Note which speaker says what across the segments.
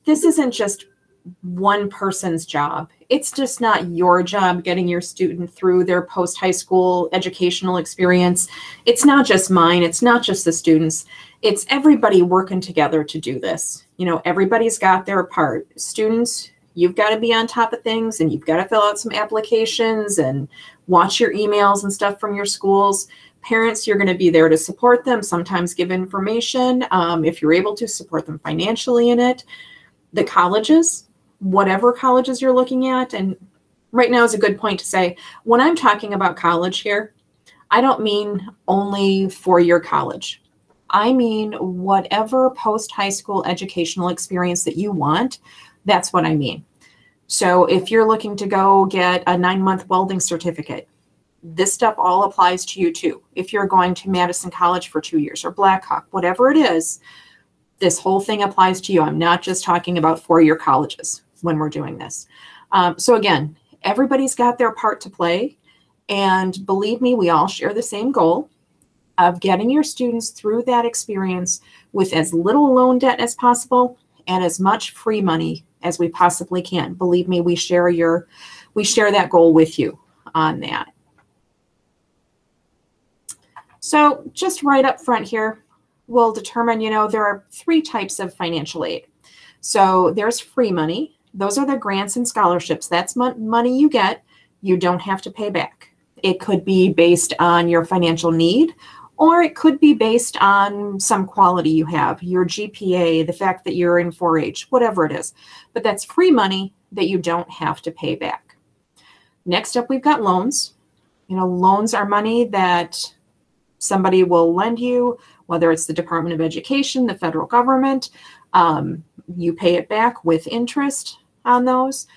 Speaker 1: this isn't just one person's job. It's just not your job getting your student through their post-high school educational experience. It's not just mine. It's not just the students. It's everybody working together to do this. You know, everybody's got their part. Students, you've got to be on top of things, and you've got to fill out some applications and watch your emails and stuff from your schools. Parents, you're going to be there to support them, sometimes give information. If you're able to, support them financially in it. The colleges, whatever colleges you're looking at, and right now is a good point to say, when I'm talking about college here, I don't mean only four-year college. I mean whatever post-high school educational experience that you want, that's what I mean. So if you're looking to go get a 9-month welding certificate, this stuff all applies to you too. If you're going to Madison College for 2 years or Blackhawk, whatever it is, this whole thing applies to you. I'm not just talking about four-year colleges when we're doing this. So again, everybody's got their part to play. And believe me, we all share the same goal of getting your students through that experience with as little loan debt as possible and as much free money as we possibly can. Believe me, we share that goal with you on that. So just right up front here, we'll determine, you know, there are 3 types of financial aid. So there's free money. Those are the grants and scholarships. That's money you get, you don't have to pay back. It could be based on your financial need, or it could be based on some quality you have, your GPA, the fact that you're in 4-H, whatever it is. But that's free money that you don't have to pay back. Next up, we've got loans. You know, loans are money that somebody will lend you, whether it's the Department of Education, the federal government. You pay it back with interest on those.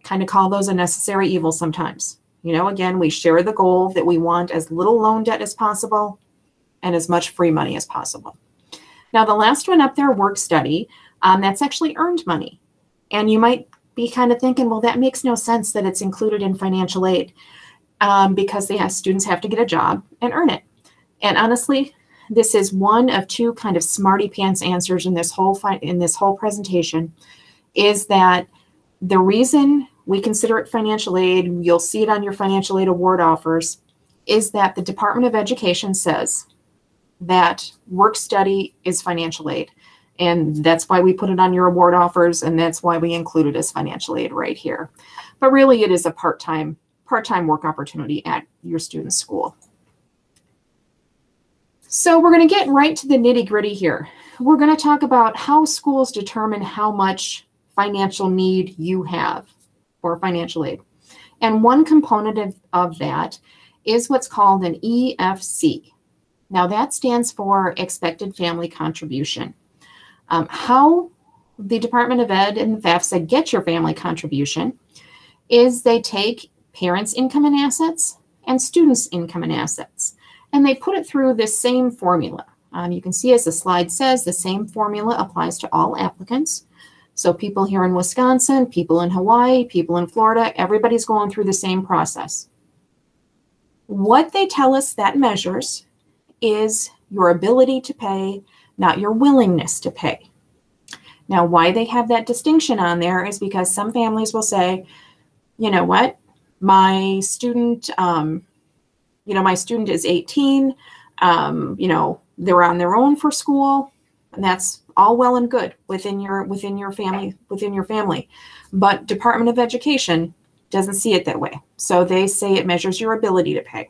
Speaker 1: Kind of call those a necessary evil sometimes. You know, again, we share the goal that we want as little loan debt as possible and as much free money as possible. Now, the last one up there, work study, that's actually earned money. And you might be kind of thinking, well, that makes no sense that it's included in financial aid because students have to get a job and earn it. And honestly, this is one of 2 kind of smarty pants answers in this whole presentation, is that the reason we consider it financial aid, you'll see it on your financial aid award offers, is that the Department of Education says that work study is financial aid. And that's why we put it on your award offers, and that's why we include it as financial aid right here. But really, it is a part-time work opportunity at your student's school. So we're going to get right to the nitty-gritty here. We're going to talk about how schools determine how much financial need you have for financial aid. And one component of that is what's called an EFC. Now that stands for Expected Family Contribution. How the Department of Ed and the FAFSA get your family contribution is they take parents' income and assets and students' income and assets, and they put it through this same formula. You can see, as the slide says, the same formula applies to all applicants. So people here in Wisconsin, people in Hawaii, people in Florida, everybody's going through the same process. What they tell us that measures is your ability to pay, not your willingness to pay. Now, why they have that distinction on there is because some families will say, you know what, my student, my student is 18, they're on their own for school, and that's all well and good within your family. But Department of Education doesn't see it that way. So they say it measures your ability to pay.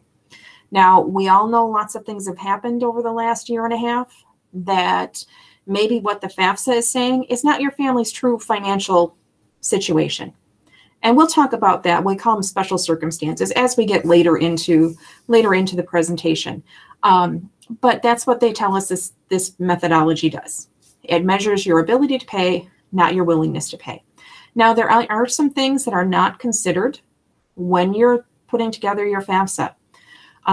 Speaker 1: Now, we all know lots of things have happened over the last year and a half that maybe what the FAFSA is saying is not your family's true financial situation. And we'll talk about that. We call them special circumstances as we get later into the presentation. But that's what they tell us this methodology does. It measures your ability to pay, not your willingness to pay. Now, there are some things that are not considered when you're putting together your FAFSA.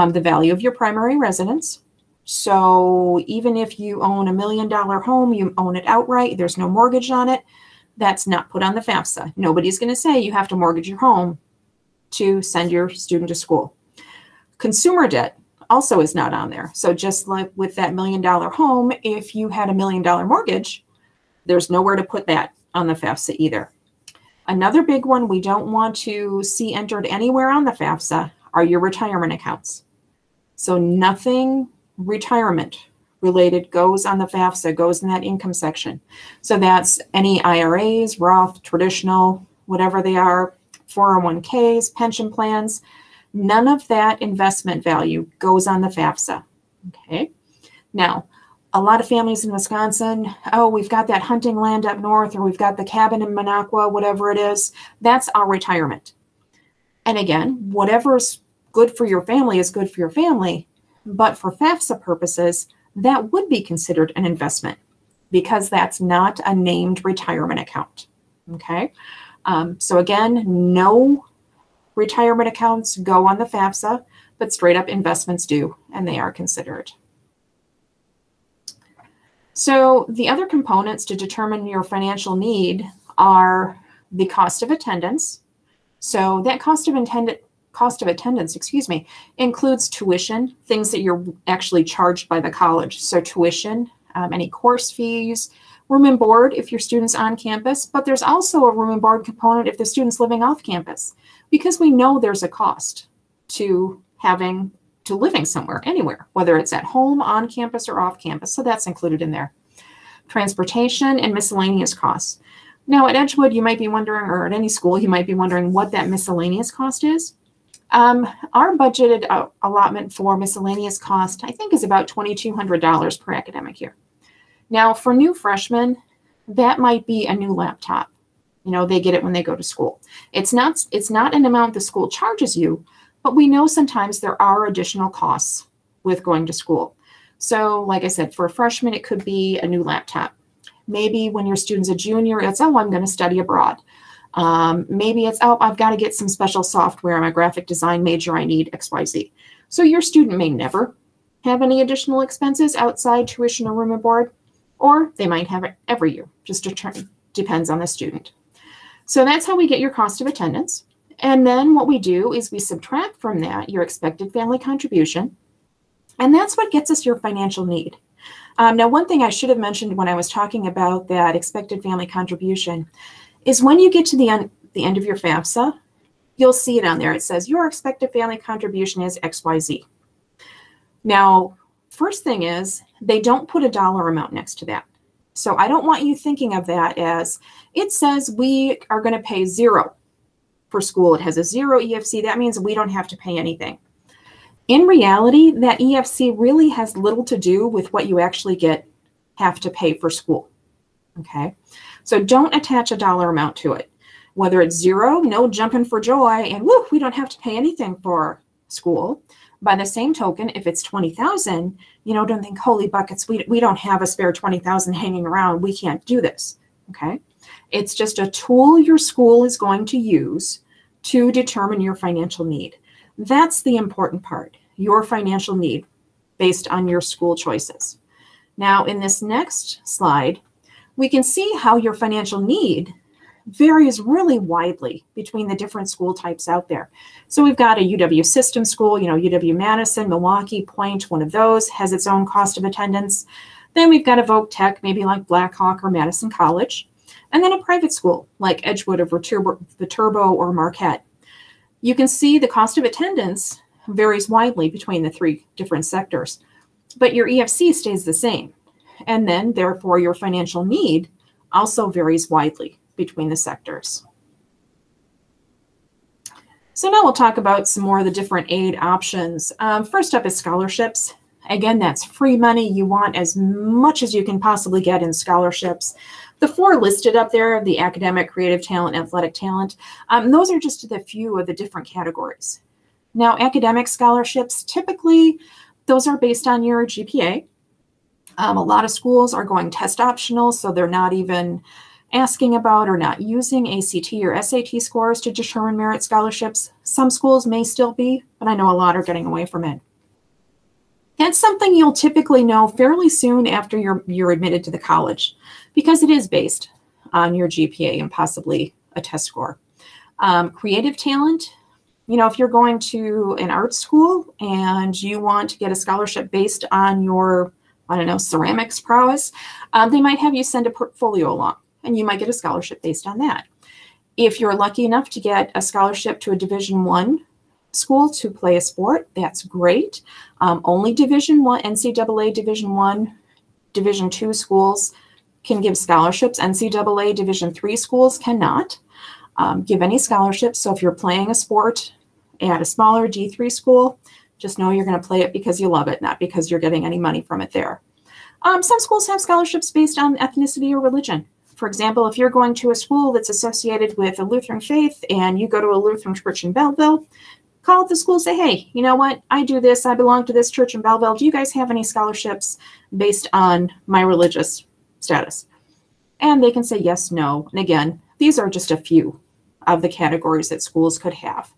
Speaker 1: The value of your primary residence. So even if you own $1 million home, you own it outright, there's no mortgage on it, that's not put on the FAFSA. Nobody's going to say you have to mortgage your home to send your student to school. Consumer debt also is not on there. So just like with that $1 million home, if you had $1 million mortgage, There's nowhere to put that on the FAFSA either. Another big one we don't want to see entered anywhere on the FAFSA are your retirement accounts. So nothing retirement related goes on the FAFSA, goes in that income section. So that's any IRAs, Roth, traditional, whatever they are, 401ks, pension plans. None of that investment value goes on the FAFSA. Okay. Now, a lot of families in Wisconsin, oh, we've got that hunting land up north, or we've got the cabin in Minocqua, whatever it is, that's our retirement. And again, whatever's good for your family is good for your family. But for FAFSA purposes, that would be considered an investment because that's not a named retirement account. Okay. So again, no retirement accounts go on the FAFSA, but straight up investments do, and they are considered. So the other components to determine your financial need are the cost of attendance. So that cost of attendance, includes tuition, things that you're actually charged by the college. So tuition, any course fees, room and board if your student's on campus, but there's also a room and board component if the student's living off campus, because we know there's a cost to living somewhere, anywhere, whether it's at home, on campus, or off campus. So that's included in there. Transportation and miscellaneous costs. Now at Edgewood, you might be wondering, or at any school, you might be wondering what that miscellaneous cost is. Our budgeted allotment for miscellaneous cost, I think, is about $2,200 per academic year. Now for new freshmen, that might be a new laptop. You know, they get it when they go to school. It's not an amount the school charges you, but we know sometimes there are additional costs with going to school. So like I said, for a freshman, it could be a new laptop. Maybe when your student's a junior, it's, oh, I'm going to study abroad. Maybe it's, oh, I've got to get some special software. I'm a graphic design major. I need XYZ. So your student may never have any additional expenses outside tuition or room and board, or they might have it every year. Just depends on the student. So that's how we get your cost of attendance. And then what we do is we subtract from that your expected family contribution. And that's what gets us your financial need. Now, one thing I should have mentioned when I was talking about that expected family contribution is when you get to the end of your FAFSA, you'll see it on there. It says your expected family contribution is XYZ. Now, first thing is they don't put a dollar amount next to that. So I don't want you thinking of that as it says we are going to pay zero for school. It has a zero EFC. That means we don't have to pay anything. In reality, that EFC really has little to do with what you actually have to pay for school. Okay, so don't attach a dollar amount to it. Whether it's zero, no jumping for joy, and woo, we don't have to pay anything for school. By the same token, if it's 20,000, don't think, holy buckets, we don't have a spare 20,000 hanging around. We can't do this. Okay, it's just a tool your school is going to use to determine your financial need. That's the important part, your financial need based on your school choices. Now, in this next slide, we can see how your financial need varies really widely between the different school types out there. So we've got a UW system school, UW-Madison, Milwaukee, Point, one of those has its own cost of attendance. Then we've got a Voc Tech, maybe like Blackhawk or Madison College. And then a private school like Edgewood of Viterbo or Marquette. You can see the cost of attendance varies widely between the three different sectors, but your EFC stays the same. And then therefore your financial need also varies widely between the sectors. So now we'll talk about some more of the different aid options. First up is scholarships. Again, that's free money. You want as much as you can possibly get in scholarships. The four listed up there, the academic, creative talent, athletic talent, those are just a few of the different categories. Now, academic scholarships, typically, those are based on your GPA. A lot of schools are going test optional, so they're not even asking about or not using ACT or SAT scores to determine merit scholarships. Some schools may still be, but I know a lot are getting away from it. That's something you'll typically know fairly soon after you're admitted to the college, because it is based on your GPA and possibly a test score. Creative talent, if you're going to an art school and you want to get a scholarship based on your I don't know, ceramics prowess, they might have you send a portfolio along, and you might get a scholarship based on that. If you're lucky enough to get a scholarship to a Division I school to play a sport, that's great. Only Division I, NCAA Division I, Division II schools can give scholarships. NCAA Division III schools cannot give any scholarships. So if you're playing a sport at a smaller D3 school, just know you're going to play it because you love it, not because you're getting any money from it there. Some schools have scholarships based on ethnicity or religion. For example, if you're going to a school that's associated with a Lutheran faith and you go to a Lutheran church in Belleville, call up the school, say, hey, you know what? I do this. I belong to this church in Belleville. Do you guys have any scholarships based on my religious status? And they can say yes, no. And again, these are just a few of the categories that schools could have.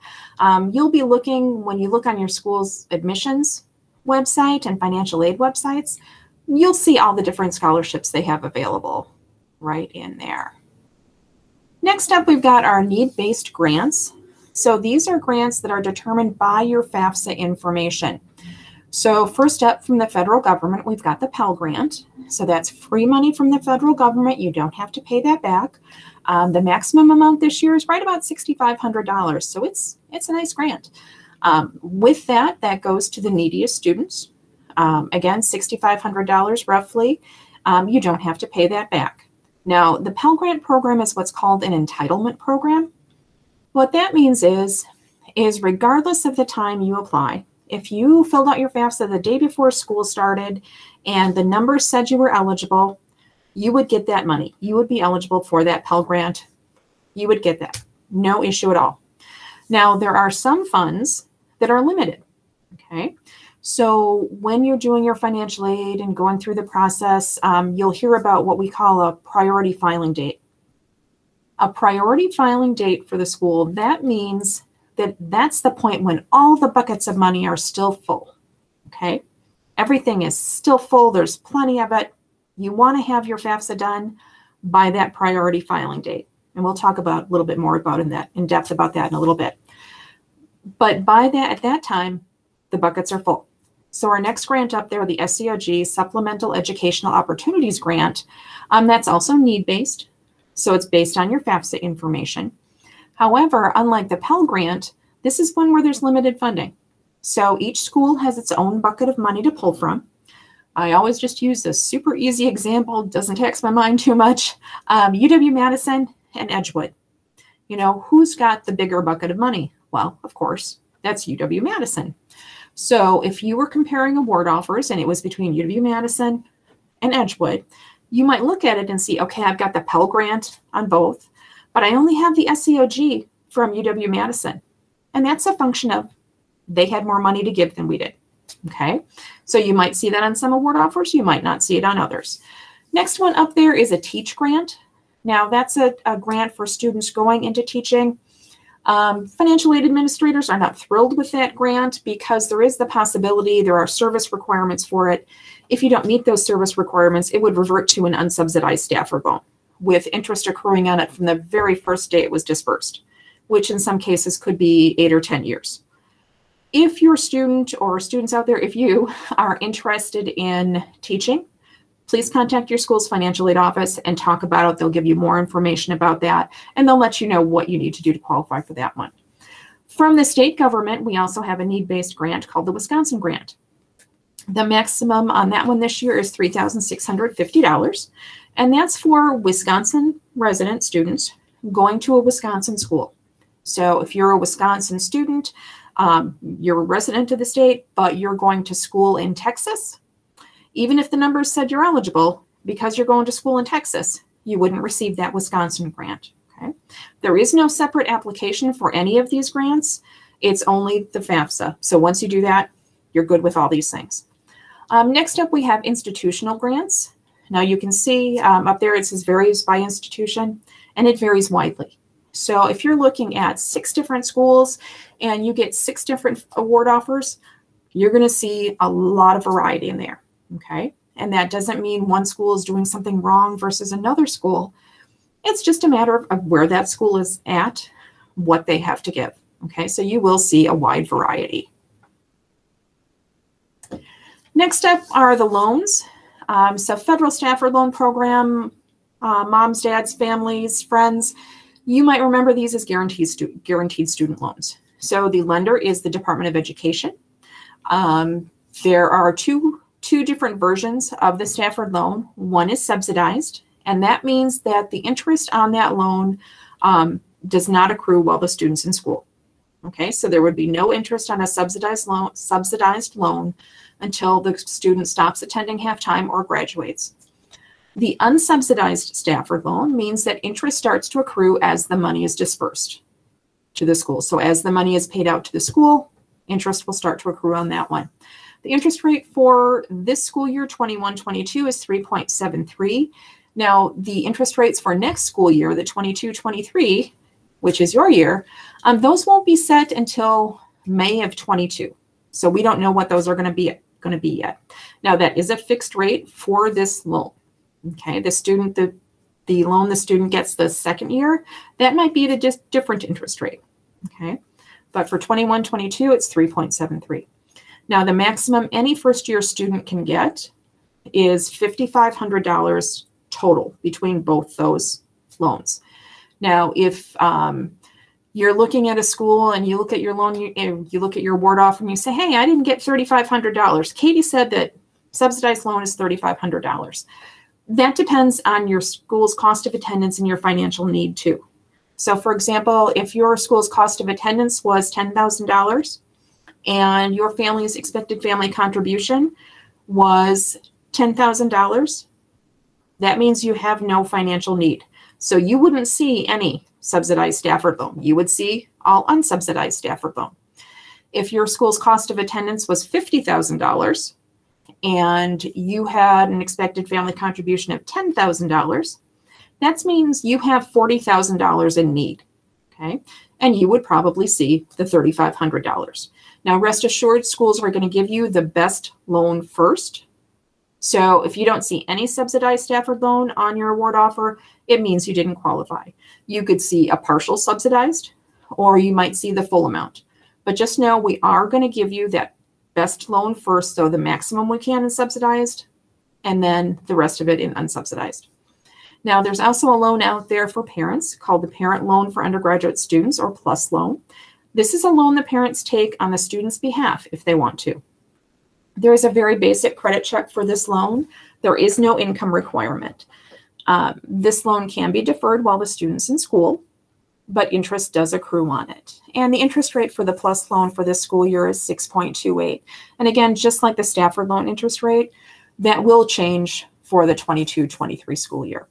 Speaker 1: You'll be looking, when you look on your school's admissions website and financial aid websites, you'll see all the different scholarships they have available right in there. Next up, we've got our need-based grants. So these are grants that are determined by your FAFSA information. So first up, from the federal government, we've got the Pell Grant. So that's free money from the federal government. You don't have to pay that back. The maximum amount this year is right about $6,500. So it's a nice grant. With that, that goes to the neediest students. Again, $6,500 roughly. You don't have to pay that back. Now, the Pell Grant program is what's called an entitlement program. What that means is regardless of the time you apply, if you filled out your FAFSA the day before school started and the numbers said you were eligible, you would get that money. You would be eligible for that Pell Grant. You would get that. No issue at all. Now, there are some funds that are limited, okay? So when you're doing your financial aid and going through the process, you'll hear about what we call a priority filing date. A priority filing date for the school, that means that that's the point when all the buckets of money are still full, okay? Everything is still full. There's plenty of it. You want to have your FAFSA done by that priority filing date. And we'll talk about a little bit more about in depth about that in a little bit. But by that, at that time, the buckets are full. So our next grant up there, the Seog Supplemental Educational Opportunities Grant, that's also need-based. So it's based on your FAFSA information. However, unlike the Pell Grant, this is one where there's limited funding. So each school has its own bucket of money to pull from. I always just use a super easy example, doesn't tax my mind too much. UW-Madison and Edgewood. You know, who's got the bigger bucket of money? Well, of course, that's UW-Madison. So if you were comparing award offers and it was between UW-Madison and Edgewood, you might look at it and see, okay, I've got the Pell Grant on both, but I only have the Seog from UW-Madison. And that's a function of they had more money to give than we did, okay? So you might see that on some award offers, you might not see it on others. Next one up there is a Teach Grant. Now that's a grant for students going into teaching. Financial aid administrators are not thrilled with that grant because there is the possibility there are service requirements for it. If you don't meet those service requirements, it would revert to an unsubsidized Stafford loan with interest accruing on it from the very first day it was disbursed, which in some cases could be 8 or 10 years. If your student or students out there, if you are interested in teaching, please contact your school's financial aid office and talk about it. They'll give you more information about that, and they'll let you know what you need to do to qualify for that one. From the state government, we also have a need-based grant called the Wisconsin Grant. The maximum on that one this year is $3,650, and that's for Wisconsin resident students going to a Wisconsin school. So if you're a Wisconsin student, you're a resident of the state, but you're going to school in Texas, even if the numbers said you're eligible, because you're going to school in Texas, you wouldn't receive that Wisconsin grant, okay? There is no separate application for any of these grants. It's only the FAFSA. So once you do that, you're good with all these things. Next up, we have institutional grants. Now you can see up there, it says varies by institution, and it varies widely. So if you're looking at 6 different schools and you get 6 different award offers, you're going to see a lot of variety in there. Okay, and that doesn't mean one school is doing something wrong versus another school. It's just a matter of where that school is at, what they have to give. Okay, so you will see a wide variety. Next up are the loans. So federal Stafford loan program, moms, dads, families, friends, you might remember these as guaranteed student loans. So the lender is the Department of Education. There are two different versions of the Stafford loan. One is subsidized, and that means that the interest on that loan does not accrue while the student's in school. Okay, so there would be no interest on a subsidized loan until the student stops attending half-time or graduates. The unsubsidized Stafford loan means that interest starts to accrue as the money is dispersed to the school. So as the money is paid out to the school, interest will start to accrue on that one. The interest rate for this school year, 21-22, is 3.73. Now, the interest rates for next school year, the 22-23, which is your year, those won't be set until May of 22. So we don't know what those are going to be yet. Now, that is a fixed rate for this loan. Okay, the loan the student gets the second year, that might be at a different interest rate. Okay, but for 21-22, it's 3.73. Now, the maximum any first-year student can get is $5,500 total between both those loans. Now, if you're looking at a school and you look at your loan, you look at your award offer and you say, hey, I didn't get $3,500. Katie said that subsidized loan is $3,500. That depends on your school's cost of attendance and your financial need too. So for example, if your school's cost of attendance was $10,000 and your family's expected family contribution was $10,000, that means you have no financial need. So you wouldn't see any subsidized Stafford loan. You would see all unsubsidized Stafford loan. If your school's cost of attendance was $50,000 and you had an expected family contribution of $10,000, that means you have $40,000 in need, okay? And you would probably see the $3,500. Now, rest assured, schools are going to give you the best loan first. So if you don't see any subsidized Stafford loan on your award offer, it means you didn't qualify. You could see a partial subsidized, or you might see the full amount. But just know we are going to give you that best loan first, so the maximum we can in subsidized, and then the rest of it in unsubsidized. Now, there's also a loan out there for parents called the Parent Loan for Undergraduate Students, or PLUS loan. This is a loan the parents take on the student's behalf if they want to. There is a very basic credit check for this loan. There is no income requirement. This loan can be deferred while the student's in school, but interest does accrue on it. And the interest rate for the PLUS loan for this school year is 6.28. And again, just like the Stafford loan interest rate, that will change for the 22-23 school year.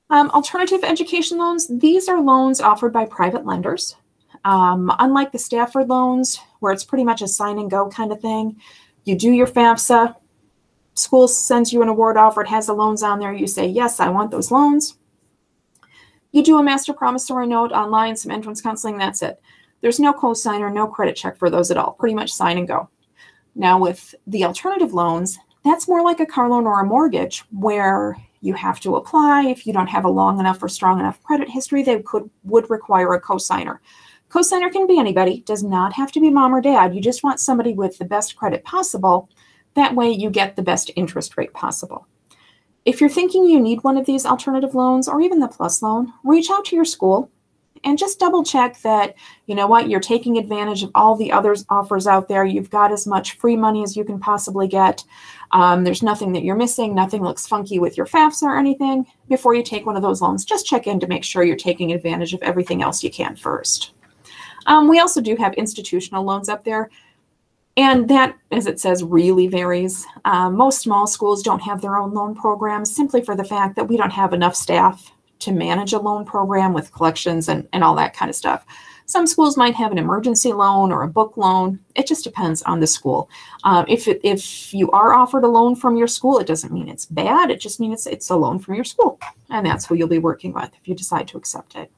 Speaker 1: Alternative education loans, these are loans offered by private lenders. Unlike the Stafford loans, where it's pretty much a sign and go kind of thing, you do your FAFSA, school sends you an award offer, it has the loans on there, you say, yes, I want those loans. You do a master promissory note online, some entrance counseling, that's it. There's no cosigner, no credit check for those at all, pretty much sign and go. Now with the alternative loans, that's more like a car loan or a mortgage where you have to apply. If you don't have a long enough or strong enough credit history, they would require a cosigner. Cosigner can be anybody, does not have to be mom or dad. You just want somebody with the best credit possible. That way you get the best interest rate possible. If you're thinking you need one of these alternative loans or even the PLUS loan, reach out to your school and just double check that, you know what, you're taking advantage of all the other offers out there. You've got as much free money as you can possibly get. There's nothing that you're missing. Nothing looks funky with your FAFSA or anything. Before you take one of those loans, just check in to make sure you're taking advantage of everything else you can first. We also do have institutional loans up there. And that, as it says, really varies. Most small schools don't have their own loan programs simply for the fact that we don't have enough staff to manage a loan program with collections and all that kind of stuff. Some schools might have an emergency loan or a book loan. It just depends on the school. If you are offered a loan from your school, it doesn't mean it's bad. It just means it's a loan from your school. And that's who you'll be working with if you decide to accept it.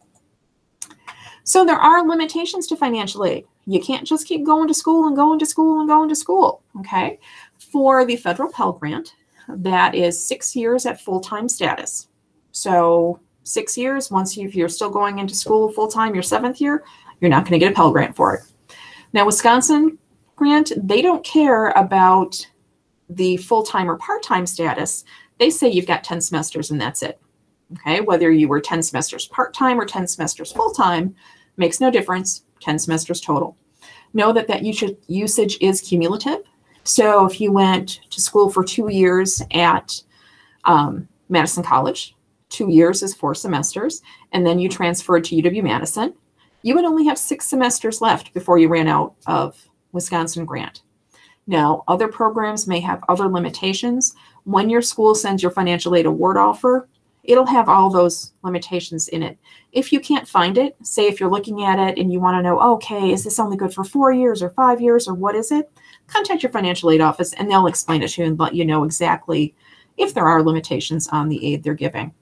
Speaker 1: So there are limitations to financial aid. You can't just keep going to school and going to school and going to school, okay? For the federal Pell Grant, that is 6 years at full-time status. So 6 years, if you're still going into school full-time your 7th year, you're not going to get a Pell Grant for it. Now, Wisconsin grant, they don't care about the full-time or part-time status, they say you've got 10 semesters and that's it. Okay, whether you were 10 semesters part-time or 10 semesters full-time makes no difference, 10 semesters total. Know that that usage is cumulative. So if you went to school for 2 years at Madison College, 2 years is 4 semesters, and then you transferred to UW-Madison, you would only have 6 semesters left before you ran out of Wisconsin grant. Now, other programs may have other limitations. When your school sends your financial aid award offer, it'll have all those limitations in it. If you can't find it, say if you're looking at it and you want to know, okay, is this only good for 4 years or 5 years or what is it? Contact your financial aid office and they'll explain it to you and let you know exactly if there are limitations on the aid they're giving.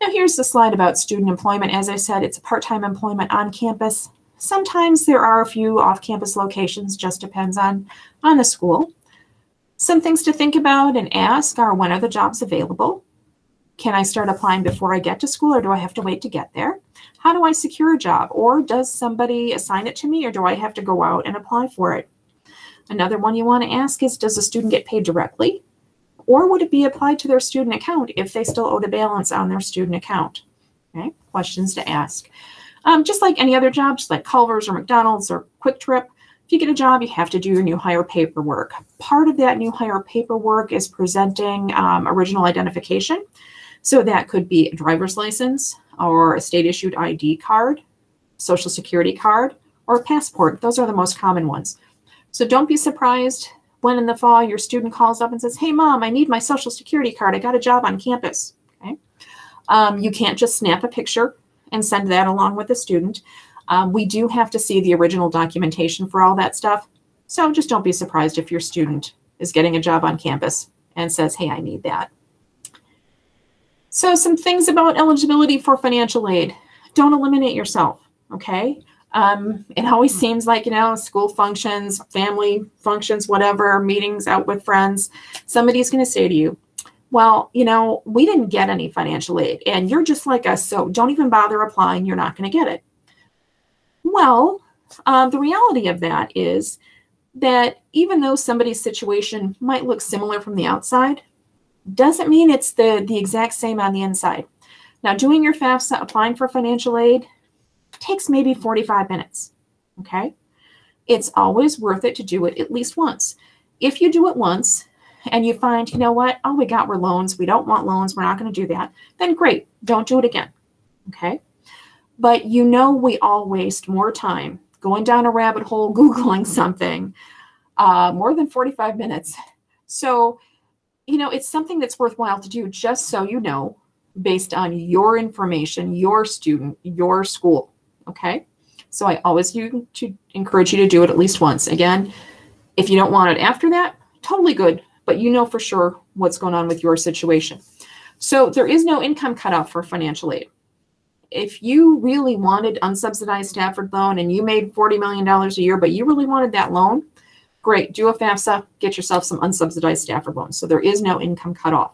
Speaker 1: Now here's the slide about student employment. As I said, it's a part-time employment on campus. Sometimes there are a few off-campus locations, just depends on the school. Some things to think about and ask are, when are the jobs available? Can I start applying before I get to school, or do I have to wait to get there? How do I secure a job? Or does somebody assign it to me, or do I have to go out and apply for it? Another one you want to ask is, does a student get paid directly? Or would it be applied to their student account if they still owed a balance on their student account? Okay, questions to ask. Just like any other job, just like Culver's or McDonald's or Quick Trip, if you get a job, you have to do your new hire paperwork. Part of that new hire paperwork is presenting original identification. So that could be a driver's license or a state-issued ID card, social security card, or a passport. Those are the most common ones. So don't be surprised when in the fall your student calls up and says, hey, Mom, I need my social security card. I got a job on campus. Okay? You can't just snap a picture and send that along with the student. We do have to see the original documentation for all that stuff. So just don't be surprised if your student is getting a job on campus and says, hey, I need that. So some things about eligibility for financial aid. Don't eliminate yourself, okay? It always seems like, school functions, family functions, whatever, meetings out with friends, somebody's going to say to you, well, we didn't get any financial aid and you're just like us, so don't even bother applying. You're not going to get it. Well, the reality of that is that even though somebody's situation might look similar from the outside, doesn't mean it's the exact same on the inside. Now, doing your FAFSA, applying for financial aid, takes maybe 45 minutes, okay? It's always worth it to do it at least once. If you do it once and you find, you know what, all we got were loans, we don't want loans, we're not going to do that, then great, don't do it again, okay? But we all waste more time going down a rabbit hole, Googling something, more than 45 minutes. So, it's something that's worthwhile to do, just so you know, based on your information, your student, your school, okay? So I always encourage you to do it at least once. Again, if you don't want it after that, totally good, but you know for sure what's going on with your situation. So there is no income cutoff for financial aid. If you really wanted unsubsidized Stafford loan and you made $40 million a year, but you really wanted that loan, great, do a FAFSA, get yourself some unsubsidized Stafford loans. So there is no income cutoff.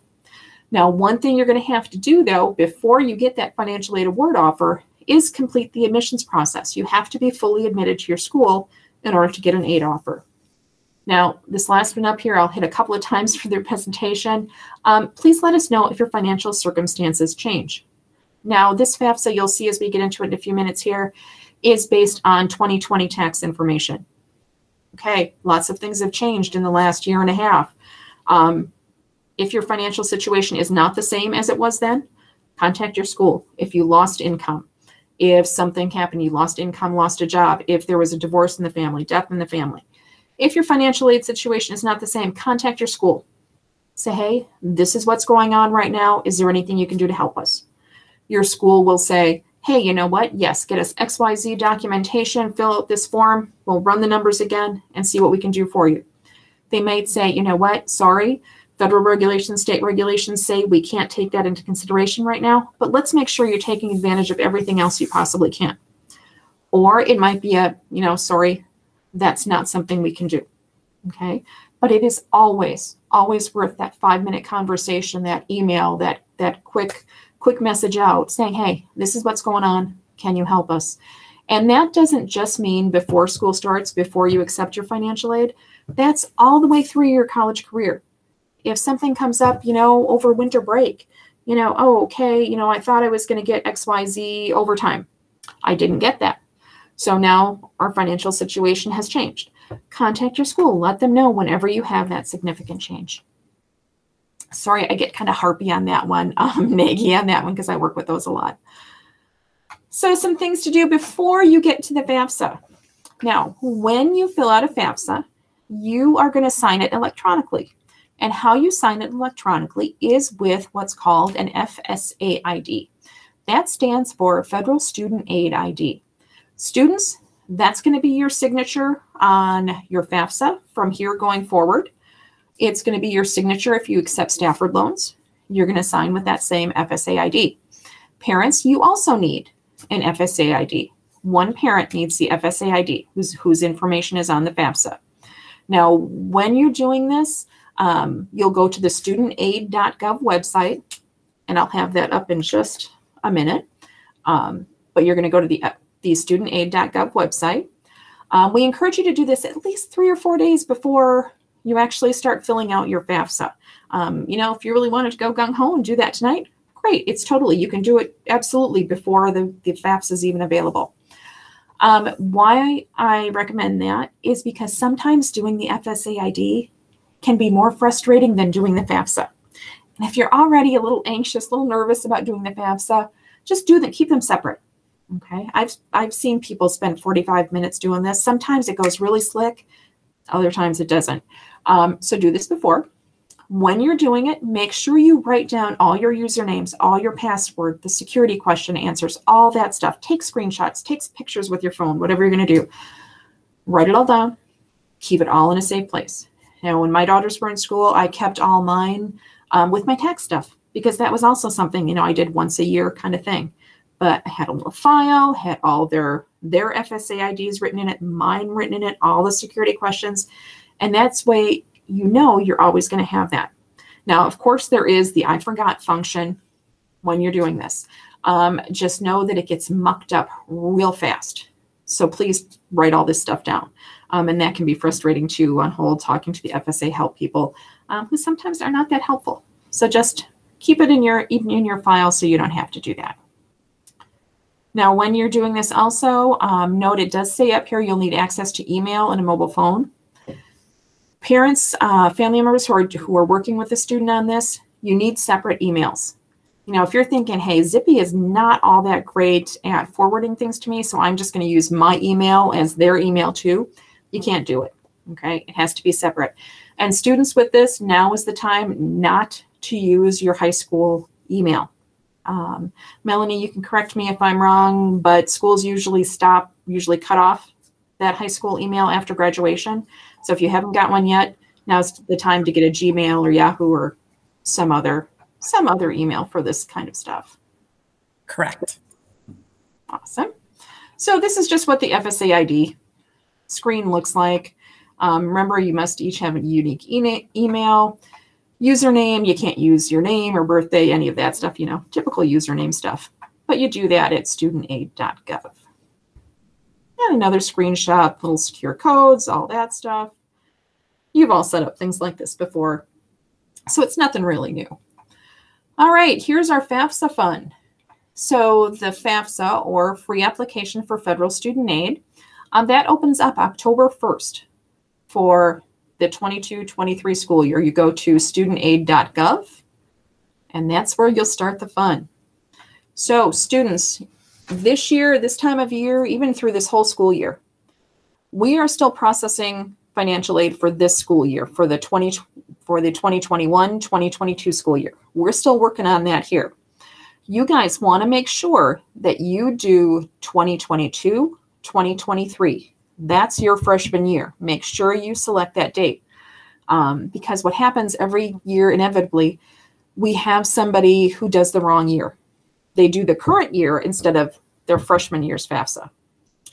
Speaker 1: Now, one thing you're going to have to do, though, before you get that financial aid award offer is complete the admissions process. You have to be fully admitted to your school in order to get an aid offer. Now, this last one up here, I'll hit a couple of times for the presentation. Please let us know if your financial circumstances change. Now, this FAFSA, you'll see as we get into it in a few minutes here, is based on 2020 tax information. Okay, lots of things have changed in the last year and a half. If your financial situation is not the same as it was then, contact your school. If you lost income, if something happened, you lost income, lost a job, if there was a divorce in the family, death in the family. If your financial aid situation is not the same, contact your school. Say, hey, this is what's going on right now. Is there anything you can do to help us? Your school will say, hey, you know what? Yes, get us XYZ documentation, fill out this form. We'll run the numbers again and see what we can do for you. They might say, you know what? Sorry, federal regulations, state regulations say we can't take that into consideration right now, but let's make sure you're taking advantage of everything else you possibly can. Or it might be sorry, that's not something we can do. Okay. But it is always worth that 5-minute conversation, that email, that quick message out saying, hey, this is what's going on. Can you help us? And that doesn't just mean before school starts, before you accept your financial aid. That's all the way through your college career. if something comes up, over winter break, oh, okay, I thought I was going to get XYZ overtime. I didn't get that. So now our financial situation has changed. Contact your school. Let them know whenever you have that significant change. Sorry, I get kind of harpy on that one, naggy on that one, because I work with those a lot. So some things to do before you get to the FAFSA. Now, when you fill out a FAFSA, you are going to sign it electronically. And how you sign it electronically is with what's called an FSA ID. That stands for Federal Student Aid ID. Students, that's going to be your signature on your FAFSA from here going forward. It's going to be your signature if you accept Stafford loans. You're going to sign with that same FSA ID. Parents, you also need an FSA ID. One parent needs the FSA ID whose information is on the FAFSA. Now, when you're doing this, you'll go to the studentaid.gov website, and I'll have that up in just a minute. But you're going to go to the studentaid.gov website. We encourage you to do this at least 3 or 4 days before you actually start filling out your FAFSA. If you really wanted to go gung-ho and do that tonight, great. It's totally, you can do it absolutely before the FAFSA is even available. Why I recommend that is because sometimes doing the FSA ID can be more frustrating than doing the FAFSA. And if you're already a little anxious, a little nervous about doing the FAFSA, just keep them separate. Okay, I've seen people spend 45 minutes doing this. Sometimes it goes really slick, other times it doesn't. So do this before. When you're doing it, make sure you write down all your usernames, all your password, the security question answers, all that stuff. Take screenshots, take pictures with your phone, whatever you're going to do. Write it all down. Keep it all in a safe place. Now, when my daughters were in school, I kept all mine with my tax stuff because that was also something, I did once a year kind of thing. But I had a little file, had all their FSA IDs written in it, mine written in it, all the security questions. And that's way you're always going to have that. Now, of course, there is the I forgot function when you're doing this. Just know that it gets mucked up real fast. So please write all this stuff down. And that can be frustrating too on hold, talking to the FSA help people who sometimes are not that helpful. So just keep it in your file so you don't have to do that. Now, when you're doing this also, note it does say up here you'll need access to email and a mobile phone. Parents, family members who are working with a student on this, you need separate emails. If you're thinking, hey, Zippy is not all that great at forwarding things to me, so I'm just going to use my email as their email too, you can't do it. Okay, it has to be separate. And students with this, now is the time not to use your high school email. Melanie, you can correct me if I'm wrong, but schools usually cut off that high school email after graduation. So if you haven't got one yet, now's the time to get a Gmail or Yahoo or some other email for this kind of stuff.
Speaker 2: Correct.
Speaker 1: Awesome. So this is just what the FSA ID screen looks like. Remember, you must each have a unique email. Username, you can't use your name or birthday, any of that stuff, typical username stuff. But you do that at studentaid.gov. And another screenshot, little secure codes, all that stuff. You've all set up things like this before, so it's nothing really new. All right, here's our Fafsa Fund. So the FAFSA, or Free Application for Federal Student Aid, that opens up October 1st for the 22-23 school year. You go to studentaid.gov, and that's where you'll start the fund. So students, this year, this time of year, even through this whole school year, we are still processing financial aid for this school year, for the 2021-2022 school year. We're still working on that here. You guys want to make sure that you do 2022-2023. That's your freshman year. Make sure you select that date. Because what happens every year, inevitably, we have somebody who does the wrong year. They do the current year instead of their freshman year's FAFSA.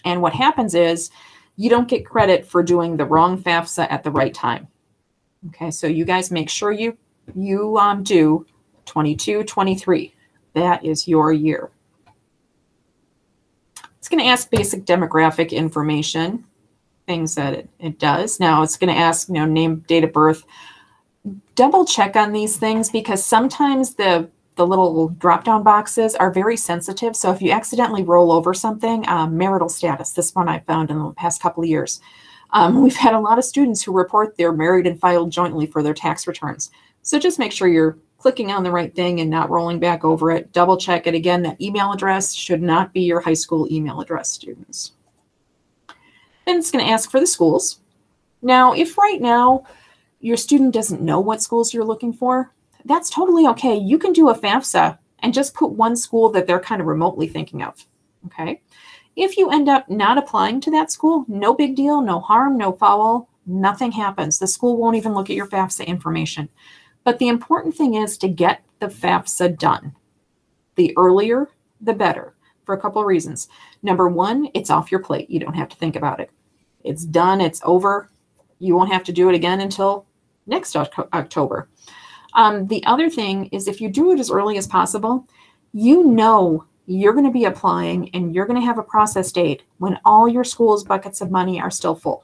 Speaker 1: And what happens is you don't get credit for doing the wrong FAFSA at the right time. Okay, so you guys make sure you do 22-23. That is your year. It's going to ask basic demographic information, things that it does. Now it's going to ask, name, date of birth. double check on these things because sometimes the little drop-down boxes are very sensitive. So if you accidentally roll over something, marital status, this one I found in the past couple of years. We've had a lot of students who report they're married and filed jointly for their tax returns. So just make sure you're clicking on the right thing and not rolling back over it. Double check it. Again, that email address should not be your high school email address, students. Then it's going to ask for the schools. Now, if right now your student doesn't know what schools you're looking for, that's totally okay. You can do a FAFSA and just put one school that they're kind of remotely thinking of, okay? If you end up not applying to that school, no big deal, no harm, no foul, nothing happens. The school won't even look at your FAFSA information. But the important thing is to get the FAFSA done. The earlier, the better, for a couple of reasons. Number one, it's off your plate. You don't have to think about it. It's done, it's over. You won't have to do it again until next October. The other thing is if you do it as early as possible, you know you're going to be applying and you're going to have a process date when all your school's buckets of money are still full.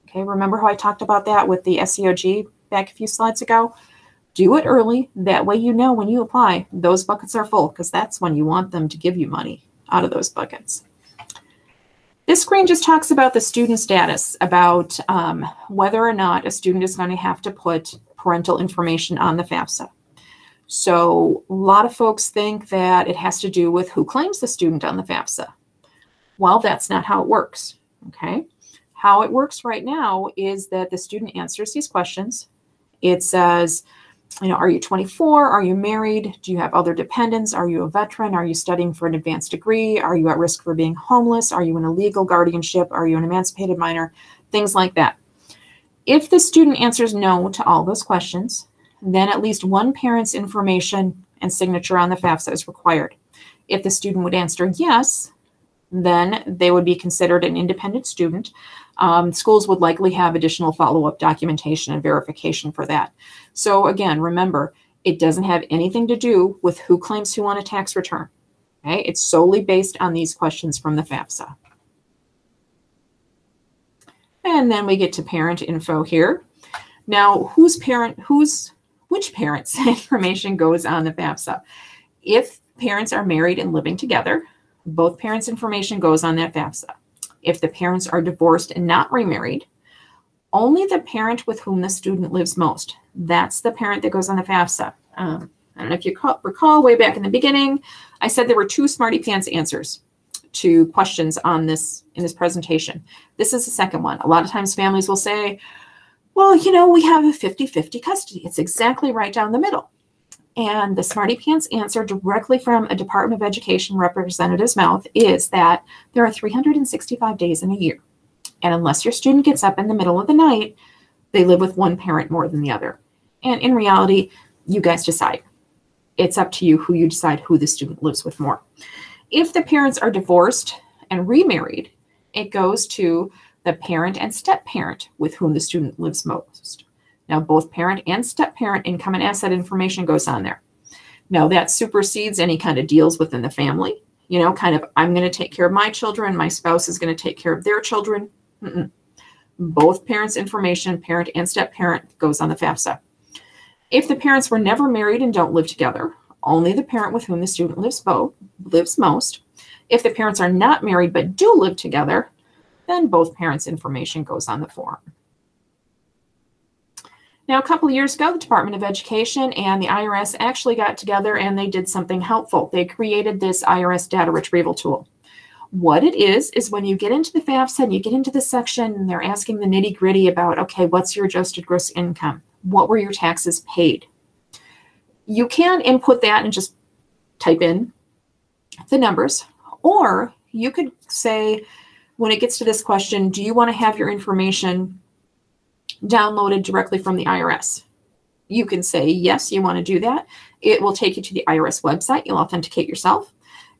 Speaker 1: Okay, remember how I talked about that with the Seog back a few slides ago? Do it early. That way you know when you apply, those buckets are full because that's when you want them to give you money out of those buckets. This screen just talks about the student status, about whether or not a student is going to have to put parental information on the FAFSA. So a lot of folks think that it has to do with who claims the student on the FAFSA. Well, that's not how it works, okay? How it works right now is that the student answers these questions. It says, you know, are you 24? Are you married? Do you have other dependents? Are you a veteran? Are you studying for an advanced degree? Are you at risk for being homeless? Are you in a legal guardianship? Are you an emancipated minor? Things like that. If the student answers no to all those questions, then at least one parent's information and signature on the FAFSA is required. If the student would answer yes, then they would be considered an independent student. Schools would likely have additional follow-up documentation and verification for that. So again, remember, it doesn't have anything to do with who claims who on a tax return. Okay? It's solely based on these questions from the FAFSA. And then we get to parent info here. Now, which parent's information goes on the FAFSA? If parents are married and living together, both parents' information goes on that FAFSA. If the parents are divorced and not remarried, only the parent with whom the student lives most. That's the parent that goes on the FAFSA. I don't know if you recall way back in the beginning, I said there were two smarty pants answers to questions on this in this presentation. This is the second one. A lot of times families will say, well, you know, we have a 50-50 custody. It's exactly right down the middle. And the smarty pants answer directly from a Department of Education representative's mouth is that there are 365 days in a year. And unless your student gets up in the middle of the night, they live with one parent more than the other. And in reality, you guys decide. It's up to you who you decide who the student lives with more. If the parents are divorced and remarried, it goes to the parent and step-parent with whom the student lives most. Now, both parent and step-parent income and asset information goes on there. Now, that supersedes any kind of deals within the family. You know, kind of, I'm going to take care of my children, my spouse is going to take care of their children. Both parents' information, parent and step-parent, goes on the FAFSA. If the parents were never married and don't live together, only the parent with whom the student lives most. If the parents are not married but do live together, then both parents' information goes on the form. Now, a couple of years ago, the Department of Education and the IRS actually got together and they did something helpful. They created this IRS data retrieval tool. What it is when you get into the FAFSA and you get into the section and they're asking the nitty-gritty about, okay, what's your adjusted gross income? What were your taxes paid? You can input that and just type in the numbers, or you could say, when it gets to this question, do you want to have your information downloaded directly from the IRS? You can say, yes, you want to do that. It will take you to the IRS website. You'll authenticate yourself,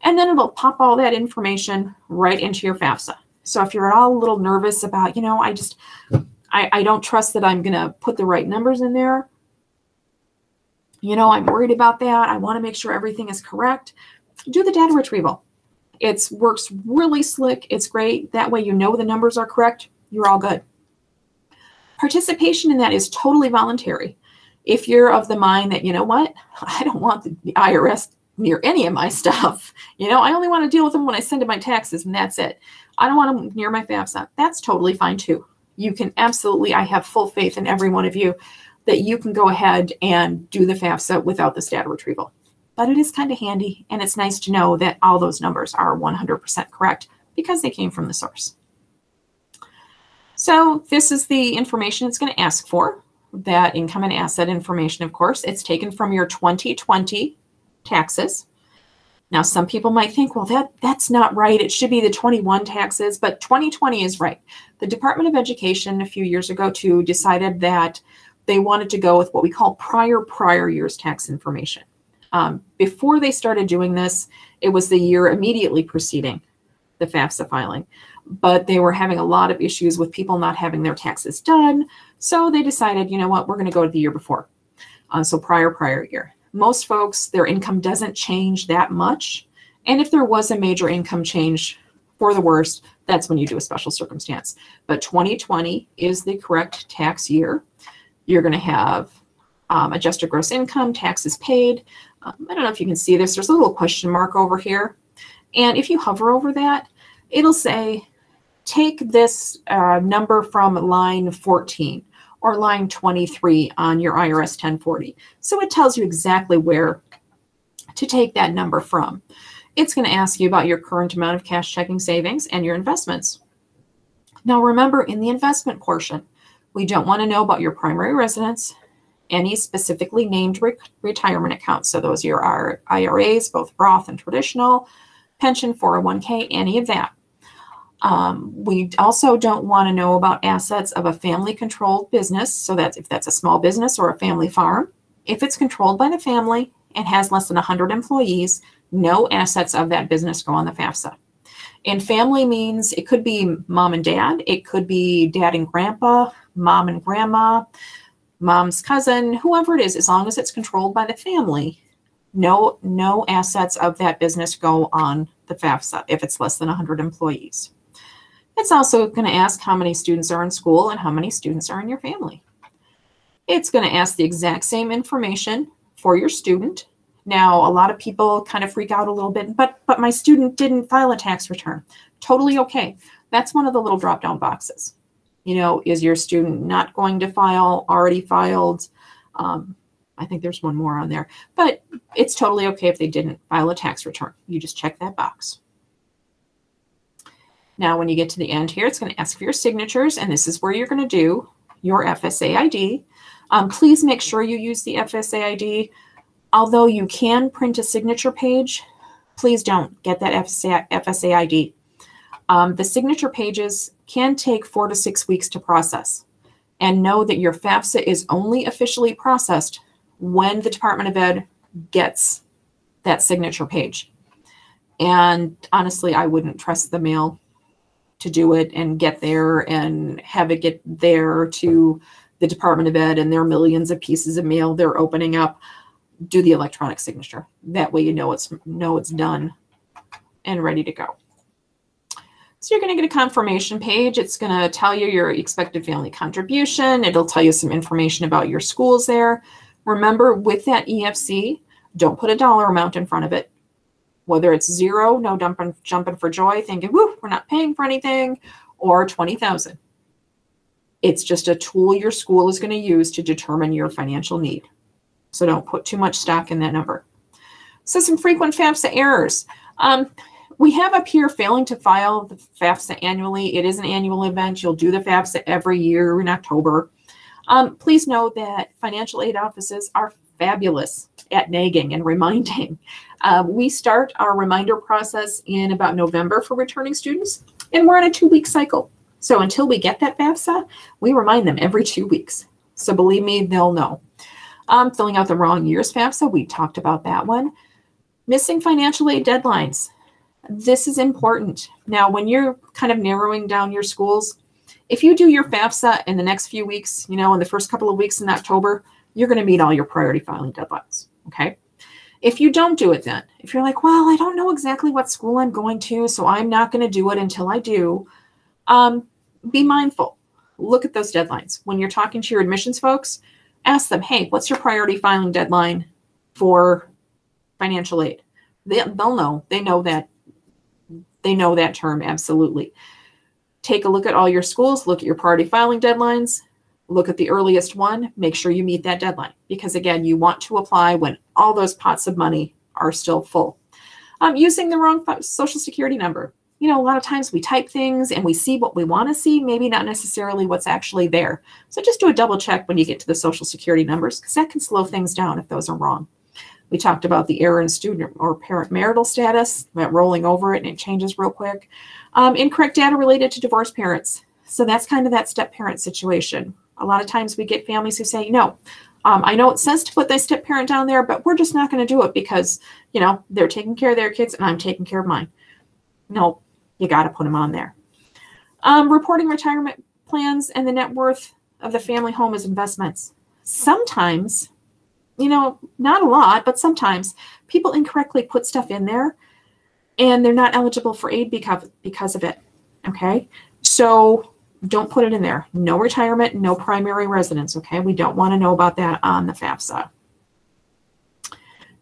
Speaker 1: and then it'll pop all that information right into your FAFSA. So if you're at all a little nervous about, you know, I don't trust that I'm going to put the right numbers in there. You know, I'm worried about that. I want to make sure everything is correct. Do the data retrieval. It works really slick. It's great. That way you know the numbers are correct. You're all good. Participation in that is totally voluntary. If you're of the mind that, you know what, I don't want the IRS near any of my stuff. I only want to deal with them when I send in my taxes and that's it. I don't want them near my FAFSA. That's totally fine too. You can absolutely, I have full faith in every one of you that you can go ahead and do the FAFSA without this data retrieval. But it is kind of handy, and it's nice to know that all those numbers are 100% correct because they came from the source. So this is the information it's going to ask for, that income and asset information, of course. It's taken from your 2020 taxes. Now, some people might think, well, that's not right. It should be the 21 taxes, but 2020 is right. The Department of Education a few years ago, too, decided that they wanted to go with what we call prior year's tax information. Before they started doing this, it was the year immediately preceding the FAFSA filing, but they were having a lot of issues with people not having their taxes done. So they decided, you know what, we're going to go to the year before. So prior year. Most folks, their income doesn't change that much. And if there was a major income change for the worst, that's when you do a special circumstance. But 2020 is the correct tax year. You're going to have adjusted gross income, taxes paid. I don't know if you can see this. There's a little question mark over here. And if you hover over that, it'll say, take this number from line 14 or line 23 on your IRS 1040. So it tells you exactly where to take that number from. It's going to ask you about your current amount of cash checking savings and your investments. Now remember, in the investment portion, we don't want to know about your primary residence, any specifically named retirement accounts. So those are your IRAs, both Roth and traditional, pension, 401k, any of that. We also don't want to know about assets of a family-controlled business. So that's if that's a small business or a family farm. If it's controlled by the family and has less than 100 employees, no assets of that business go on the FAFSA. And family means it could be mom and dad. It could be dad and grandpa, mom and grandma, mom's cousin, whoever it is, as long as it's controlled by the family, no assets of that business go on the FAFSA if it's less than 100 employees. It's also going to ask how many students are in school and how many students are in your family. It's going to ask the exact same information for your student. Now, a lot of people kind of freak out a little bit, but my student didn't file a tax return. Totally okay. That's one of the little drop-down boxes. Is your student not going to file, already filed? I think there's one more on there, but it's totally okay if they didn't file a tax return. You just check that box. Now, when you get to the end here, it's going to ask for your signatures, and this is where you're going to do your FSA ID. Please make sure you use the FSA ID. Although you can print a signature page, please don't get that FSA ID. The signature pages can take 4 to 6 weeks to process. And know that your FAFSA is only officially processed when the Department of Ed gets that signature page. And honestly, I wouldn't trust the mail to do it and get there and have it get there to the Department of Ed and their millions of pieces of mail they're opening up. Do the electronic signature. That way you know it's done and ready to go. So you're going to get a confirmation page. It's going to tell you your expected family contribution. It'll tell you some information about your schools there. Remember, with that EFC, don't put a dollar amount in front of it. Whether it's 0, no jumping for joy, thinking, woo, we're not paying for anything, or 20,000. It's just a tool your school is going to use to determine your financial need. So don't put too much stock in that number. So some frequent FAFSA errors. We have up here failing to file the FAFSA annually. It is an annual event. You'll do the FAFSA every year in October. Please know that financial aid offices are fabulous at nagging and reminding. We start our reminder process in about November for returning students, and we're on a 2-week cycle. So until we get that FAFSA, we remind them every 2 weeks. So believe me, they'll know. Filling out the wrong year's FAFSA, we talked about that one. Missing financial aid deadlines. This is important. Now, when you're kind of narrowing down your schools, if you do your FAFSA in the next few weeks, in the first couple of weeks in October, you're going to meet all your priority filing deadlines, okay? If you don't do it then, if you're like, well, I don't know exactly what school I'm going to, so I'm not going to do it until I do, be mindful. Look at those deadlines. When you're talking to your admissions folks, Ask them, hey, what's your priority filing deadline for financial aid? They'll know. They know that. They know that term, absolutely. Take a look at all your schools, look at your priority filing deadlines, look at the earliest one, make sure you meet that deadline. Because again, you want to apply when all those pots of money are still full. Using the wrong social security number. You know, a lot of times we type things and we see what we want to see, maybe not necessarily what's actually there. So just do a double check when you get to the social security numbers, because that can slow things down if those are wrong. We talked about the error in student or parent marital status, that rolling over it and it changes real quick. Incorrect data related to divorced parents. So that's kind of that step parent situation. A lot of times we get families who say, no, I know it says to put the step parent down there, but we're just not going to do it because, you know, they're taking care of their kids and I'm taking care of mine. No, you got to put them on there. Reporting retirement plans and the net worth of the family home as investments. Sometimes, you know, not a lot, but sometimes people incorrectly put stuff in there and they're not eligible for aid because of it. Okay. So don't put it in there. No retirement, no primary residence. Okay. We don't want to know about that on the Fafsa.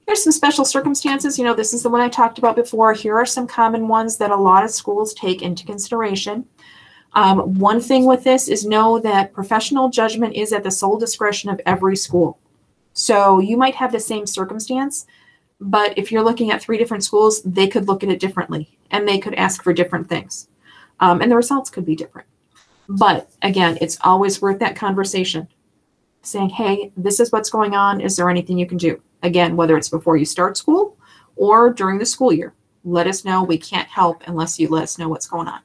Speaker 1: Here's some special circumstances. You know, this is the one I talked about before. Here are some common ones that a lot of schools take into consideration. One thing with this is know that professional judgment is at the sole discretion of every school. So you might have the same circumstance, but if you're looking at 3 different schools, they could look at it differently and they could ask for different things. And the results could be different. But again, it's always worth that conversation. Saying, hey, this is what's going on. Is there anything you can do? Again, whether it's before you start school or during the school year, let us know. We can't help unless you let us know what's going on.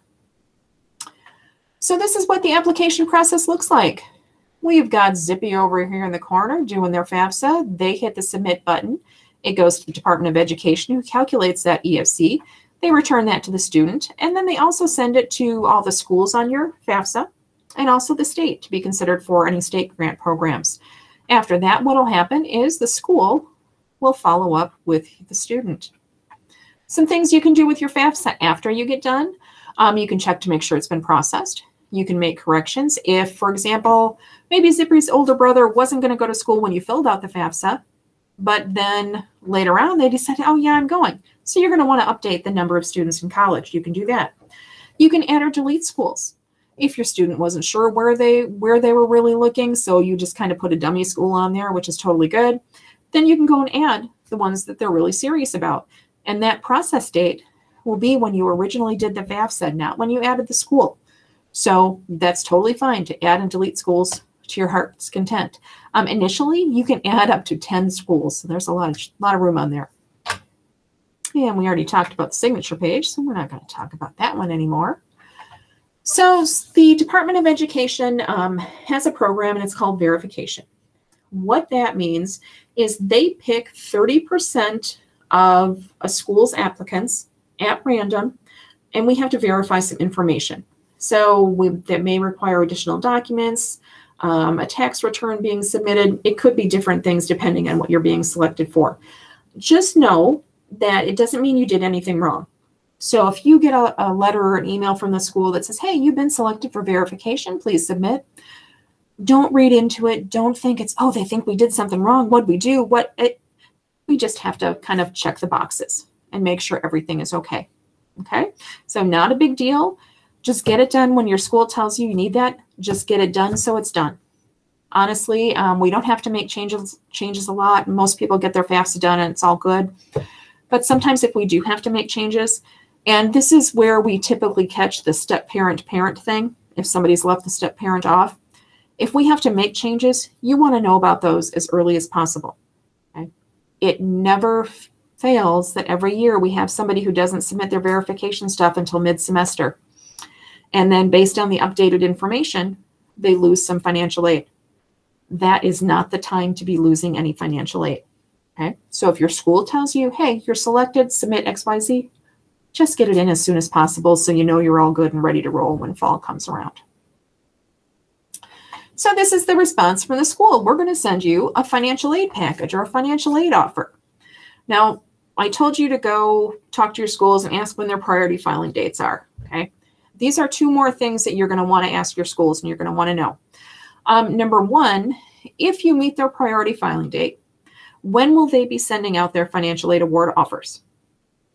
Speaker 1: So this is what the application process looks like. We've got Zippy over here in the corner doing their FAFSA. They hit the submit button. It goes to the Department of Education, who calculates that EFC. They return that to the student, and then they also send it to all the schools on your FAFSA and also the state to be considered for any state grant programs. After that, what will happen is the school will follow up with the student. Some things you can do with your FAFSA after you get done. You can check to make sure it's been processed. You can make corrections. If, for example, maybe Zippy's older brother wasn't going to go to school when you filled out the FAFSA, but then later on they decided, oh yeah, I'm going. So you're going to want to update the number of students in college. You can do that. You can add or delete schools. If your student wasn't sure where they were really looking, so you just kind of put a dummy school on there, which is totally good, then you can go and add the ones that they're really serious about. And that process date will be when you originally did the FAFSA, not when you added the school. So that's totally fine to add and delete schools to your heart's content. Initially, you can add up to 10 schools. So there's a lot of room on there. And we already talked about the signature page, so we're not going to talk about that one anymore. So the Department of Education has a program, and it's called verification. What that means is they pick 30% of a school's applicants at random, and we have to verify some information. So that may require additional documents, a tax return being submitted. It could be different things depending on what you're being selected for. Just know that it doesn't mean you did anything wrong. So if you get a letter or an email from the school that says, hey, you've been selected for verification, please submit. Don't read into it. Don't think it's, oh, they think we did something wrong. What'd we do? We just have to kind of check the boxes and make sure everything is okay. Okay, so not a big deal. Just get it done when your school tells you you need that. Just get it done so it's done. Honestly, we don't have to make changes a lot. Most people get their FAFSA done and it's all good. But sometimes if we do have to make changes, and this is where we typically catch the step parent thing, if somebody's left the step parent off. If we have to make changes, you want to know about those as early as possible. Okay? It never fails that every year we have somebody who doesn't submit their verification stuff until mid-semester. And then based on the updated information, they lose some financial aid. That is not the time to be losing any financial aid. Okay, so if your school tells you, hey, you're selected, submit XYZ, just get it in as soon as possible so you know you're all good and ready to roll when fall comes around. So this is the response from the school. We're going to send you a financial aid package or a financial aid offer. Now, I told you to go talk to your schools and ask when their priority filing dates are. Okay, these are 2 more things that you're going to want to ask your schools and you're going to want to know. Number 1 if you meet their priority filing date, when will they be sending out their financial aid award offers?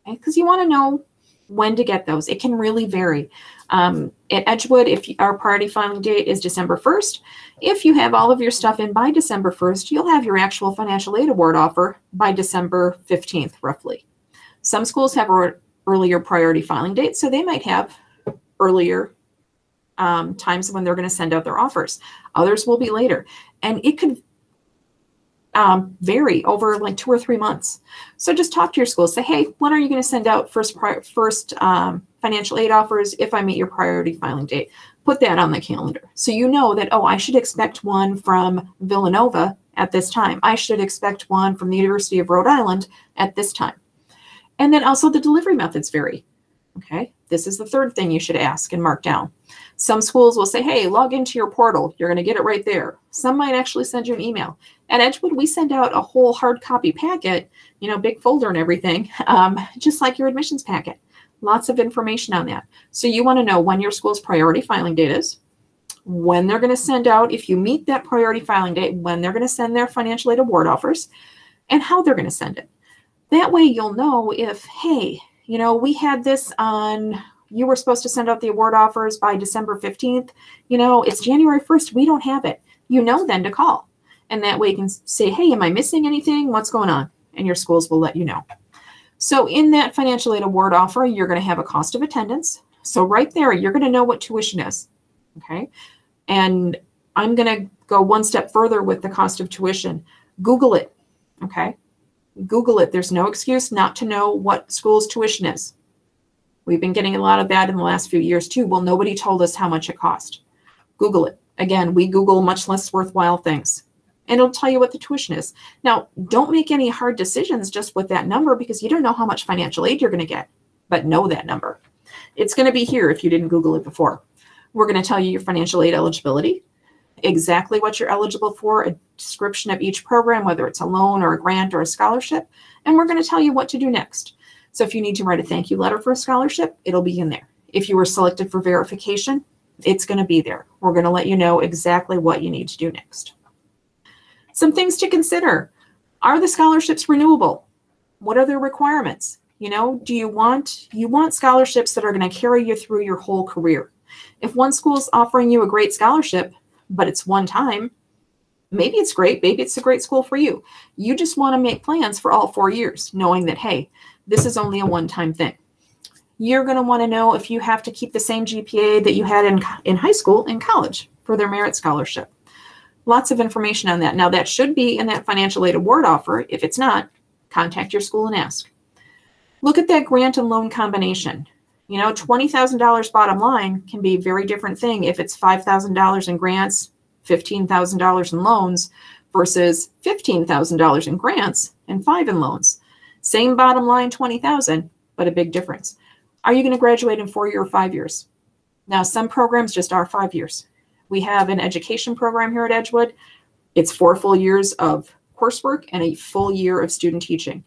Speaker 1: Because you want to know when to get those. It can really vary. At Edgewood, if our priority filing date is December 1st, if you have all of your stuff in by December 1st, you'll have your actual financial aid award offer by December 15th, roughly. Some schools have earlier priority filing dates, so they might have earlier times when they're going to send out their offers. Others will be later. And it could vary over like 2 or 3 months. So just talk to your school. Say, hey, when are you going to send out first financial aid offers if I meet your priority filing date? Put that on the calendar. So you know that, oh, I should expect one from Villanova at this time. I should expect one from the University of Rhode Island at this time. And then also the delivery methods vary. Okay, this is the third thing you should ask and mark down. Some schools will say, hey, log into your portal. You're going to get it right there. Some might actually send you an email. At Edgewood, we send out a whole hard copy packet, big folder and everything, just like your admissions packet. Lots of information on that. So you want to know when your school's priority filing date is, when they're going to send out, if you meet that priority filing date, when they're going to send their financial aid award offers, and how they're going to send it. That way you'll know if, hey, we had this on, you were supposed to send out the award offers by December 15th. It's January 1st. We don't have it. Then to call. And that way you can say, hey, am I missing anything? What's going on? And your schools will let you know. So in that financial aid award offer, you're going to have a cost of attendance. So right there, you're going to know what tuition is. Okay. And I'm going to go one step further with the cost of tuition. Google it. Okay. Google it. There's no excuse not to know what school's tuition is. We've been getting a lot of that in the last few years too. Well, nobody told us how much it cost. Google it. Again, we Google much less worthwhile things, and it'll tell you what the tuition is. Now, don't make any hard decisions just with that number because you don't know how much financial aid you're going to get, but know that number. It's going to be here if you didn't Google it before. We're going to tell you your financial aid eligibility, exactly what you're eligible for, a description of each program, whether it's a loan or a grant or a scholarship, and we're going to tell you what to do next. So if you need to write a thank you letter for a scholarship, it'll be in there. If you were selected for verification, it's going to be there. We're going to let you know exactly what you need to do next. Some things to consider. Are the scholarships renewable? What are their requirements? Do you want scholarships that are going to carry you through your whole career? If one school's offering you a great scholarship, but it's one time, maybe it's great. Maybe it's a great school for you. You just want to make plans for all 4 years, knowing that, hey, this is only a one-time thing. You're going to want to know if you have to keep the same GPA that you had in high school and college for their merit scholarship. Lots of information on that. Now, that should be in that financial aid award offer. If it's not, contact your school and ask. Look at that grant and loan combination. $20,000 bottom line can be a very different thing if it's $5,000 in grants, $15,000 in loans versus $15,000 in grants and $5,000 in loans. Same bottom line, $20,000, but a big difference. Are you going to graduate in 4 years or 5 years? Now, some programs just are 5 years. We have an education program here at Edgewood. It's 4 full years of coursework and a full year of student teaching.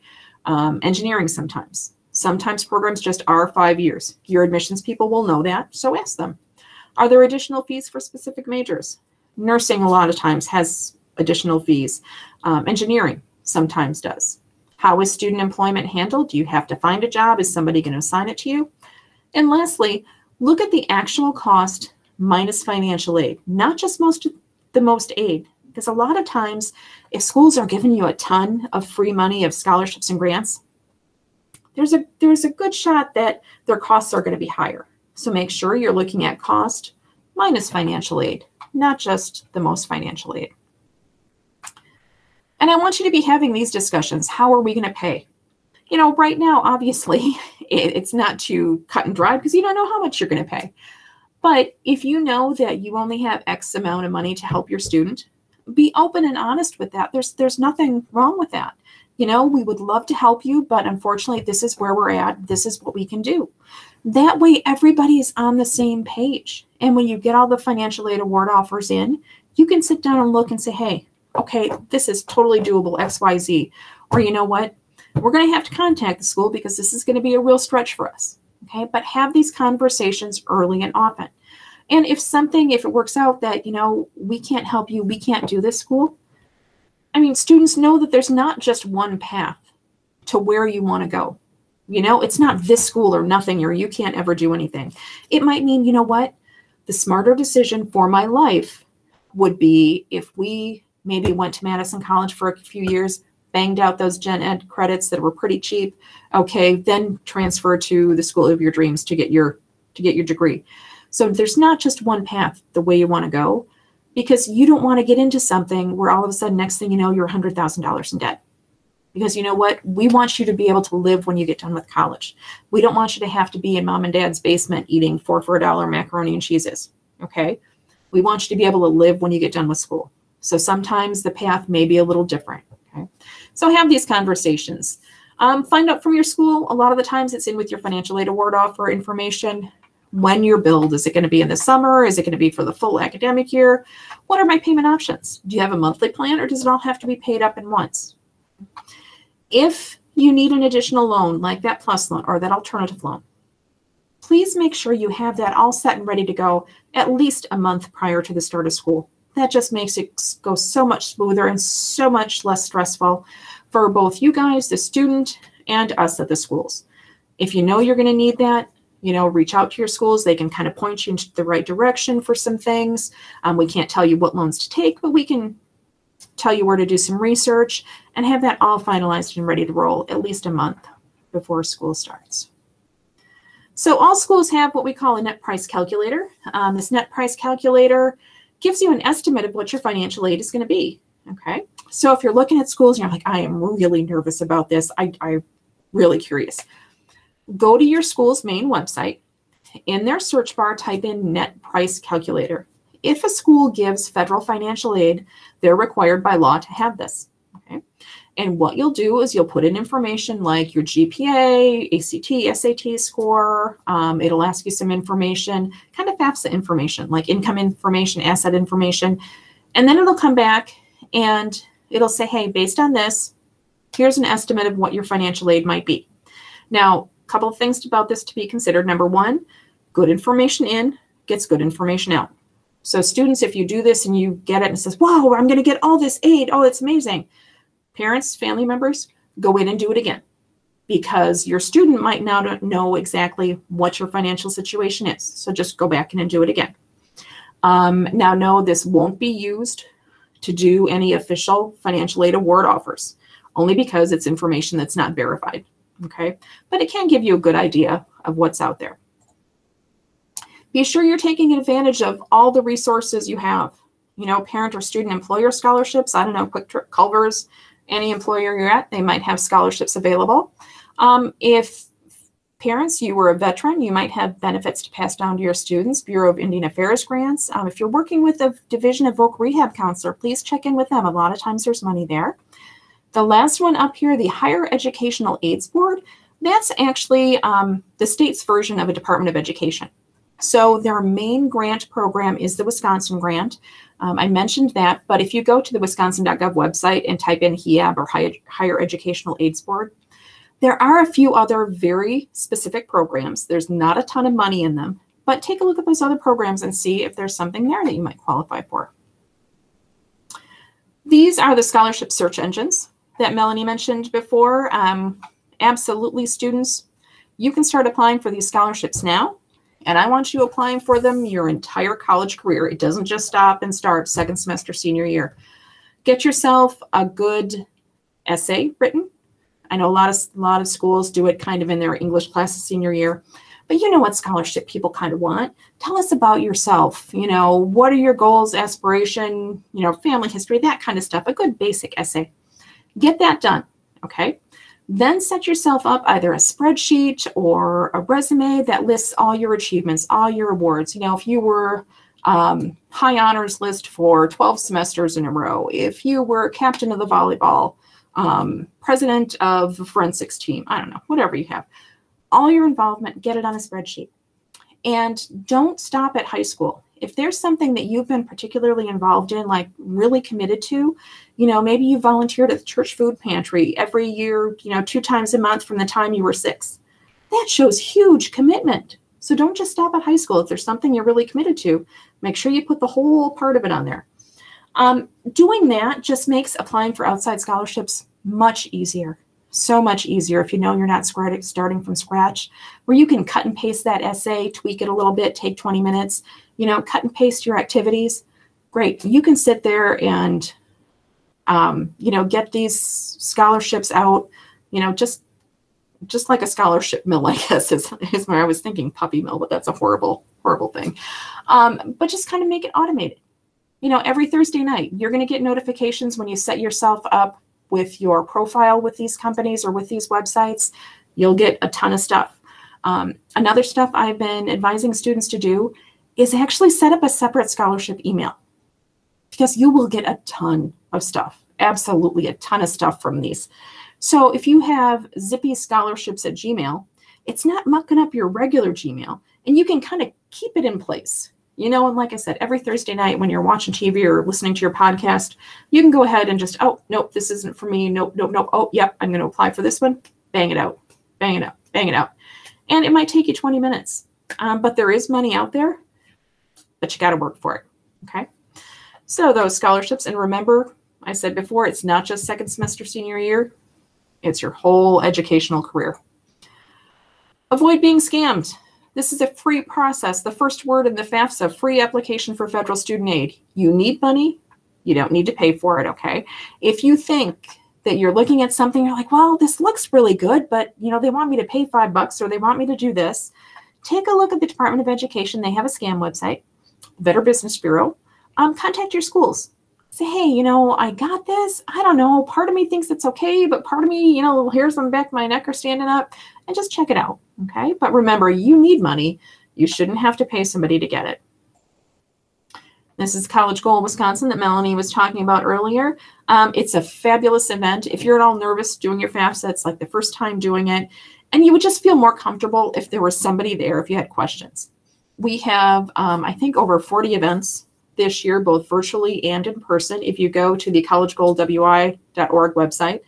Speaker 1: Engineering sometimes. Sometimes programs just are 5 years. Your admissions people will know that, so ask them. Are there additional fees for specific majors? Nursing a lot of times has additional fees. Engineering sometimes does. How is student employment handled? Do you have to find a job? Is somebody going to assign it to you? And lastly, look at the actual cost minus financial aid, not just the most aid. Because a lot of times, if schools are giving you a ton of free money of scholarships and grants, there's a good shot that their costs are going to be higher. So make sure you're looking at cost minus financial aid, not just the most financial aid. And I want you to be having these discussions. How are we going to pay? Right now, obviously, it's not too cut and dry because you don't know how much you're going to pay. But if you know that you only have X amount of money to help your student, be open and honest with that. There's nothing wrong with that. We would love to help you, but unfortunately, this is where we're at. This is what we can do. That way, everybody is on the same page. And when you get all the financial aid award offers in, you can sit down and look and say, hey, okay, this is totally doable, X, Y, Z. Or you know what? We're going to have to contact the school because this is going to be a real stretch for us. Okay, but have these conversations early and often. And if it works out that, we can't help you, we can't do this school, I mean, students know that there's not just one path to where you want to go. It's not this school or nothing, or you can't ever do anything. It might mean, what? The smarter decision for my life would be if we maybe went to Madison College for a few years, banged out those gen ed credits that were pretty cheap. Okay, then transfer to the school of your dreams to get your degree. So there's not just one path the way you want to go, because you don't want to get into something where all of a sudden, next thing you know, you're $100,000 in debt. Because you know what? We want you to be able to live when you get done with college. We don't want you to have to be in mom and dad's basement eating 4 for $1 macaroni and cheeses. Okay? We want you to be able to live when you get done with school. So sometimes the path may be a little different. Okay? So have these conversations. Find out from your school. A lot of the times it's in with your financial aid award offer information. When you're billed, is it going to be in the summer? Is it going to be for the full academic year? What are my payment options? Do you have a monthly plan, or does it all have to be paid up in once? If you need an additional loan, like that PLUS loan or that alternative loan, please make sure you have that all set and ready to go at least a month prior to the start of school. That just makes it go so much smoother and so much less stressful for both you guys, the student, and us at the schools. If you know you're going to need that, reach out to your schools. They can kind of point you into the right direction for some things. We can't tell you what loans to take, but we can tell you where to do some research and have that all finalized and ready to roll at least a month before school starts. So all schools have what we call a net price calculator. This net price calculator gives you an estimate of what your financial aid is going to be. Okay. So if you're looking at schools and you're like, I am really nervous about this, I'm really curious, go to your school's main website. In their search bar, type in net price calculator. If a school gives federal financial aid, they're required by law to have this. Okay. And what you'll do is you'll put in information like your GPA, ACT, SAT score. It'll ask you some information, kind of FAFSA information, like income information, asset information. And then it'll come back and it'll say, hey, based on this, here's an estimate of what your financial aid might be. Now, a couple of things about this to be considered. Number one, good information in gets good information out. So students, if you do this and you get it and it says, wow, I'm going to get all this aid. Oh, it's amazing. Parents, family members, go in and do it again, because your student might not know exactly what your financial situation is. So just go back in and do it again. Now, no, this won't be used to do any official financial aid award offers, only because it's information that's not verified. Okay, but it can give you a good idea of what's out there. Be sure you're taking advantage of all the resources you have. Parent or student employer scholarships. I don't know, Quick Trip, Culver's, any employer you're at, they might have scholarships available. If parents, you were a veteran, you might have benefits to pass down to your students. Bureau of Indian Affairs grants. If you're working with a Division of Voc Rehab counselor, please check in with them. A lot of times there's money there. The last one up here, the Higher Educational Aids Board, that's actually the state's version of a Department of Education. So their main grant program is the Wisconsin grant. I mentioned that, but if you go to the wisconsin.gov website and type in HEAB or Higher Educational Aids Board, there are a few other very specific programs. There's not a ton of money in them, but take a look at those other programs and see if there's something there that you might qualify for. These are the scholarship search engines that Melanie mentioned before. Absolutely, students, you can start applying for these scholarships now. And I want you applying for them your entire college career. It doesn't just stop and start second semester, senior year. Get yourself a good essay written. I know a lot of schools do it kind of in their English classes senior year, but you know what scholarship people kind of want. Tell us about yourself. What are your goals, aspiration, family history, that kind of stuff. A good basic essay. Get that done, okay? Then set yourself up either a spreadsheet or a resume that lists all your achievements, all your awards. If you were high honors list for 12 semesters in a row, if you were captain of the volleyball, president of the forensics team, I don't know, whatever you have. All your involvement, get it on a spreadsheet. And don't stop at high school. If there's something that you've been particularly involved in, like really committed to, maybe you volunteered at the church food pantry every year, 2 times a month from the time you were 6. That shows huge commitment. So don't just stop at high school. If there's something you're really committed to, make sure you put the whole part of it on there. Doing that just makes applying for outside scholarships much easier. So much easier if you know you're not starting from scratch, where you can cut and paste that essay, tweak it a little bit, take 20 minutes, cut and paste your activities. Great. You can sit there and, get these scholarships out, just like a scholarship mill, I guess is where I was thinking puppy mill, but that's a horrible, horrible thing. But just kind of make it automated. Every Thursday night, you're going to get notifications when you set yourself up with your profile with these companies or with these websites. You'll get a ton of stuff. Another stuff I've been advising students to do is actually set up a separate scholarship email, because you will get a ton of stuff, absolutely a ton of stuff from these. So if you have zippy scholarships at Gmail, it's not mucking up your regular Gmail, and you can kind of keep it in place. And like I said, every Thursday night when you're watching TV or listening to your podcast, you can go ahead and just, oh, nope, this isn't for me. Nope, nope, nope. Oh, yep, I'm going to apply for this one. Bang it out, bang it out, bang it out. And it might take you 20 minutes, but there is money out there, but you got to work for it, okay? So those scholarships, and remember, I said before, it's not just second semester senior year, it's your whole educational career. Avoid being scammed. This is a free process. The first word in the FAFSA, free application for federal student aid. You need money. You don't need to pay for it, okay? If you think that you're looking at something, you're like, well, this looks really good, but they want me to pay $5 or they want me to do this. Take a look at the Department of Education. They have a scam website, Better Business Bureau. Contact your schools. Say, hey, I got this. I don't know. Part of me thinks it's okay, but part of me, hairs on the back of my neck are standing up, and just check it out. Okay. But remember, you need money. You shouldn't have to pay somebody to get it. This is College Goal Wisconsin that Melanie was talking about earlier. It's a fabulous event. If you're at all nervous doing your FAFSA, it's like the first time doing it, and you would just feel more comfortable if there was somebody there if you had questions. We have, I think, over 40 events this year, both virtually and in person. If you go to the collegegoalwi.org website,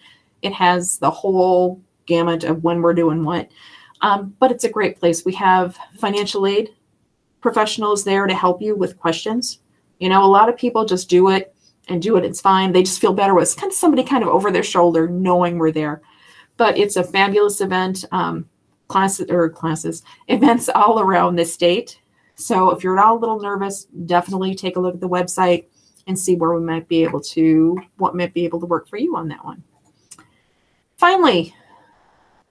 Speaker 1: it has the whole gamut of when we're doing what. But it's a great place. We have financial aid professionals there to help you with questions. A lot of people just do it and do it. It's fine. They just feel better with kind of somebody kind of over their shoulder knowing we're there. But it's a fabulous event, events all around the state. So if you're at all a little nervous, definitely take a look at the website and see where we might be able to, what might be able to work for you on that one. Finally,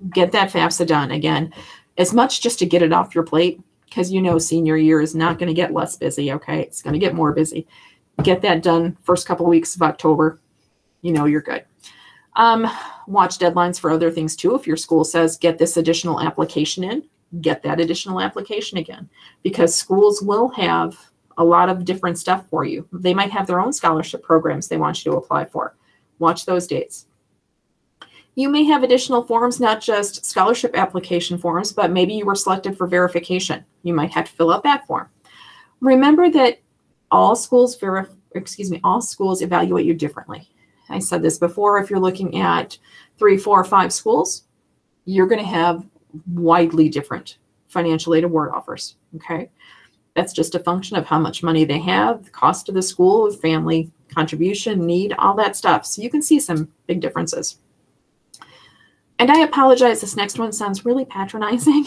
Speaker 1: get that FAFSA done. Again, as much just to get it off your plate, because senior year is not going to get less busy, okay? It's going to get more busy. Get that done first couple of weeks of October. You're good. Watch deadlines for other things too. If your school says get this additional application in, get that additional application again, because schools will have a lot of different stuff for you. They might have their own scholarship programs they want you to apply for. Watch those dates. You may have additional forms, not just scholarship application forms, but maybe you were selected for verification. You might have to fill out that form. Remember that all schools evaluate you differently. I said this before. If you're looking at 3, 4, 5 schools, you're going to have widely different financial aid award offers, okay? That's just a function of how much money they have, the cost of the school, family contribution, need, all that stuff. So you can see some big differences. And I apologize, this next one sounds really patronizing,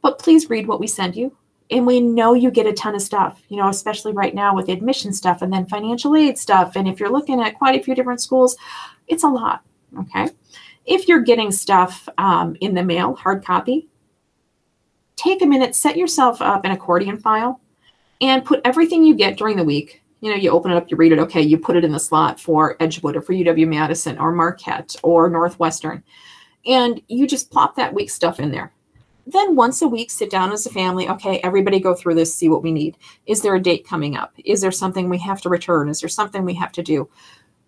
Speaker 1: but please read what we send you. And we know you get a ton of stuff, especially right now with admission stuff and then financial aid stuff. And if you're looking at quite a few different schools, it's a lot, okay? If you're getting stuff in the mail, hard copy, take a minute, set yourself up an accordion file, and put everything you get during the week. You open it up, you read it, okay, you put it in the slot for Edgewood or for UW-Madison or Marquette or Northwestern, and you just plop that week's stuff in there. Then once a week, sit down as a family, okay, everybody go through this, see what we need. Is there a date coming up? Is there something we have to return? Is there something we have to do?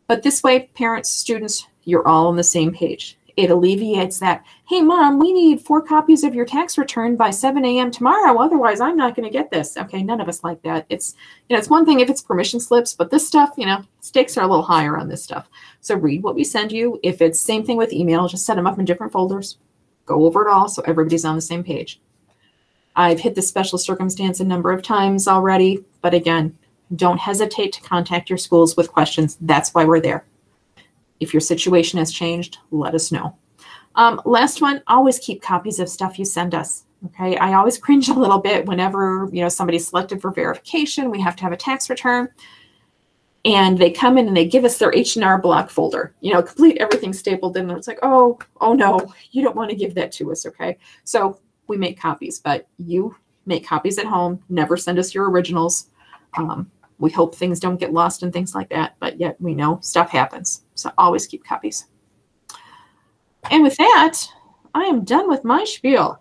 Speaker 1: But this way, parents, students, you're all on the same page. It alleviates that, hey, Mom, we need 4 copies of your tax return by 7 a.m. tomorrow. Otherwise, I'm not going to get this. Okay, none of us like that. It's, it's one thing if it's permission slips, but this stuff, stakes are a little higher on this stuff. So read what we send you. If it's same thing with email, just set them up in different folders. Go over it all so everybody's on the same page. I've hit the special circumstance a number of times already, but again, don't hesitate to contact your schools with questions. That's why we're there. If your situation has changed, let us know. Last one, always keep copies of stuff you send us. Okay, I always cringe a little bit whenever somebody's selected for verification. We have to have a tax return, and they come in and they give us their H&R Block folder. Complete everything stapled in. And it's like, oh no, you don't want to give that to us. Okay, so we make copies, but you make copies at home. Never send us your originals. We hope things don't get lost and things like that, but yet we know stuff happens. So always keep copies. And with that, I am done with my spiel.